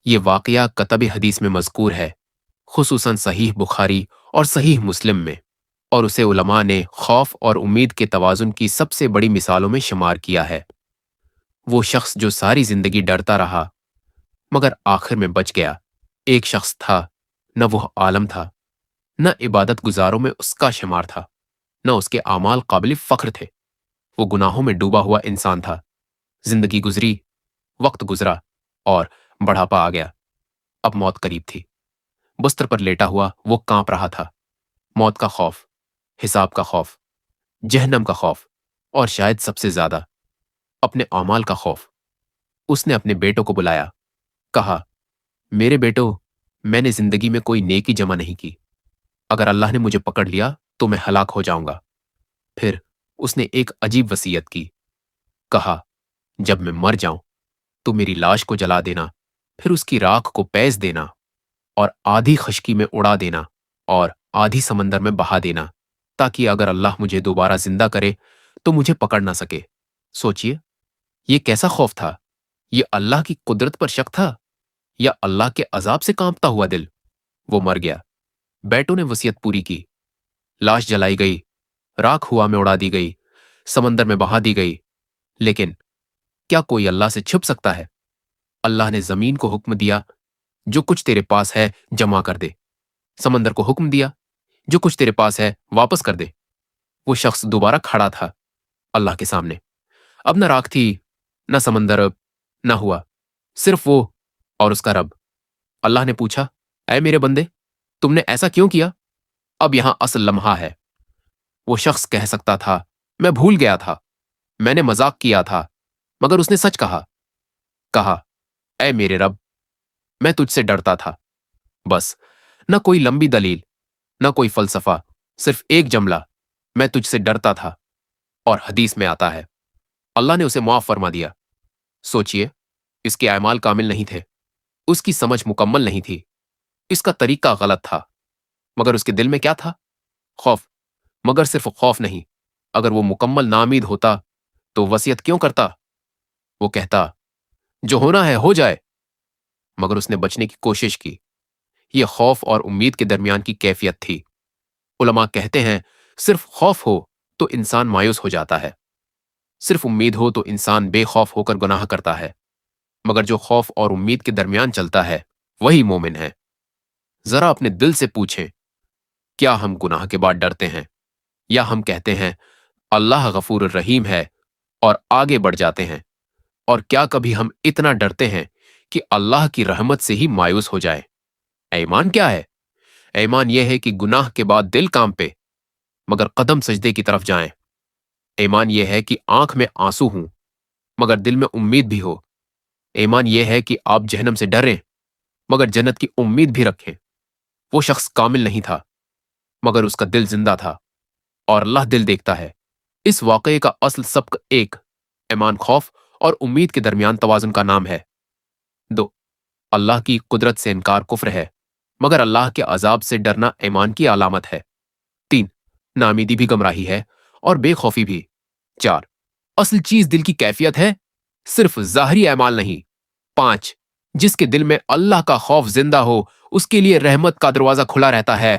یہ واقعہ کتب حدیث میں مذکور ہے، خصوصاً صحیح بخاری اور صحیح مسلم میں، اور اسے علماء نے خوف اور امید کے توازن کی سب سے بڑی مثالوں میں شمار کیا ہے۔ وہ شخص جو ساری زندگی ڈرتا رہا مگر آخر میں بچ گیا، ایک شخص تھا، نہ وہ عالم تھا، نہ عبادت گزاروں میں اس کا شمار تھا، نہ اس کے اعمال قابل فخر تھے۔ وہ گناہوں میں ڈوبا ہوا انسان تھا۔ زندگی گزری، وقت گزرا، اور بڑھاپا آ گیا۔ اب موت قریب تھی۔ بستر پر لیٹا ہوا وہ کانپ رہا تھا۔ موت کا خوف، حساب کا خوف، جہنم کا خوف، اور شاید سب سے زیادہ اپنے اعمال کا خوف۔ اس نے اپنے بیٹوں کو بلایا، کہا، میرے بیٹو، میں نے زندگی میں کوئی نیکی جمع نہیں کی۔ اگر اللہ نے مجھے پکڑ لیا تو میں ہلاک ہو جاؤں گا۔ پھر اس نے ایک عجیب وصیت کی، کہا، جب میں مر جاؤں تو میری لاش کو جلا دینا، پھر اس کی راکھ کو پیس دینا، اور آدھی خشکی میں اڑا دینا اور آدھی سمندر میں بہا دینا، تاکہ اگر اللہ مجھے دوبارہ زندہ کرے تو مجھے پکڑ نہ سکے۔ سوچئے، یہ کیسا خوف تھا؟ یہ اللہ کی قدرت پر شک تھا یا اللہ کے عذاب سے کانپتا ہوا دل؟ وہ مر گیا۔ بیٹوں نے وصیت پوری کی، لاش جلائی گئی، راکھ ہوا میں اڑا دی گئی، سمندر میں بہا دی گئی، لیکن کیا کوئی اللہ سے چھپ سکتا ہے؟ اللہ نے زمین کو حکم دیا، جو کچھ تیرے پاس ہے جمع کر دے۔ سمندر کو حکم دیا، جو کچھ تیرے پاس ہے واپس کر دے۔ وہ شخص دوبارہ کھڑا تھا اللہ کے سامنے۔ اب نہ راکھ تھی، نہ سمندر، نہ ہوا، صرف وہ اور اس کا رب۔ اللہ نے پوچھا، اے میرے بندے، تم نے ایسا کیوں کیا؟ اب یہاں اصل لمحہ ہے۔ وہ شخص کہہ سکتا تھا، میں بھول گیا تھا، میں نے مذاق کیا تھا، مگر اس نے سچ کہا، اے میرے رب، میں تجھ سے ڈرتا تھا۔ بس، نہ کوئی لمبی دلیل، نہ کوئی فلسفہ، صرف ایک جملہ، میں تجھ سے ڈرتا تھا۔ اور حدیث میں آتا ہے، اللہ نے اسے معاف فرما دیا۔ سوچئے، اس کے اعمال کامل نہیں تھے، اس کی سمجھ مکمل نہیں تھی، اس کا طریقہ غلط تھا، مگر اس کے دل میں کیا تھا؟ خوف۔ مگر صرف خوف نہیں، اگر وہ مکمل نامید ہوتا تو وصیت کیوں کرتا؟ وہ کہتا، جو ہونا ہے ہو جائے، مگر اس نے بچنے کی کوشش کی۔ یہ خوف اور امید کے درمیان کی کیفیت تھی۔ علماء کہتے ہیں، صرف خوف ہو تو انسان مایوس ہو جاتا ہے، صرف امید ہو تو انسان بے خوف ہو کر گناہ کرتا ہے، مگر جو خوف اور امید کے درمیان چلتا ہے وہی مومن ہے۔ ذرا اپنے دل سے پوچھیں، کیا ہم گناہ کے بعد ڈرتے ہیں، یا ہم کہتے ہیں اللہ غفور الرحیم ہے اور آگے بڑھ جاتے ہیں؟ اور کیا کبھی ہم اتنا ڈرتے ہیں کہ اللہ کی رحمت سے ہی مایوس ہو جائے؟ ایمان کیا ہے؟ ایمان یہ ہے کہ گناہ کے بعد دل کانپے مگر قدم سجدے کی طرف جائیں۔ ایمان یہ ہے کہ آنکھ میں آنسو ہوں مگر دل میں امید بھی ہو۔ ایمان یہ ہے کہ آپ جہنم سے ڈریں مگر جنت کی امید بھی رکھیں۔ وہ شخص کامل نہیں تھا مگر اس کا دل زندہ تھا، اور اللہ دل دیکھتا ہے۔ اس واقعے کا اصل سبق ایک، ایمان خوف اور امید کے درمیان توازن کا نام ہے۔ 2، اللہ کی قدرت سے انکار کفر ہے مگر اللہ کے عذاب سے ڈرنا ایمان کی علامت ہے۔ 3، ناامیدی بھی گمراہی ہے اور بے خوفی بھی۔ 4، اصل چیز دل کی کیفیت ہے، صرف ظاہری اعمال نہیں۔ 5، جس کے دل میں اللہ کا خوف زندہ ہو اس کے لیے رحمت کا دروازہ کھلا رہتا ہے،